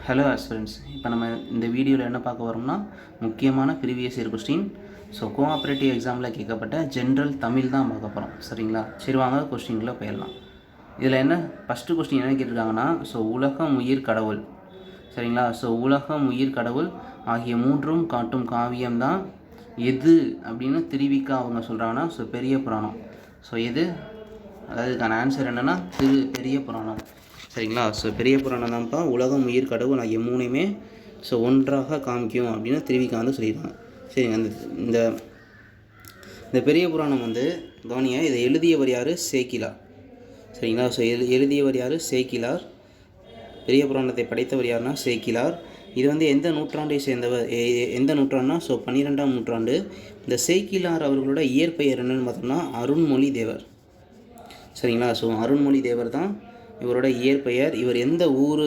Hello aspirants, இப்போ நம்ம இந்த வீடியோவில் என்ன பார்க்க வரோம்னா முக்கியமான previous year question. So cooperative எக்ஸாமில் கேட்கப்பட்ட ஜென்ரல் தமிழ் தான் பார்க்க போகிறோம். சரிங்களா? சரி, வாங்க கொஸ்டின்குள்ளே போயிடலாம். இதில் என்ன ஃபஸ்ட்டு கொஸ்டின் என்ன கேட்டிருக்காங்கன்னா, ஸோ உலகம் உயிர் கடவுள். சரிங்களா? ஸோ உலகம் உயிர் கடவுள் ஆகிய மூன்றும் காட்டும் காவியம் தான் எது அப்படின்னு திருவிக்க அவங்க சொல்கிறாங்கன்னா, ஸோ பெரிய புராணம். ஸோ எது, அதாவது இதுக்கான ஆன்சர் என்னென்னா பெரிய புராணம். சரிங்களா? ஸோ பெரிய புராணம் தான்ப்பா உலகம் உயிர் கடவுள் ஆகிய மூணையுமே ஸோ ஒன்றாக காமிக்கும் அப்படின்னு திருவிக்கா வந்து சொல்லியிருக்காங்க. சரிங்க, இந்த இந்த பெரிய புராணம் வந்து கவனியா, இதை எழுதியவர் யார்? சேக்கிலார். சரிங்களா? ஸோ எழுதியவர் யார்? சேக்கிலார். பெரிய புராணத்தை படைத்தவர் யாருன்னா சேக்கிலார். இது வந்து எந்த நூற்றாண்டை சேர்ந்தவர், எந்த நூற்றாண்டுனா ஸோ 12ஆம் நூற்றாண்டு. இந்த சேக்கிலார் அவர்களோட இயற்பெயர் என்னென்னு பார்த்தோம்னா அருண்மொழி தேவர். சரிங்களா? ஸோ அருண்மொழி தேவர் தான் இவரோட இயற்பெயர். இவர் எந்த ஊர்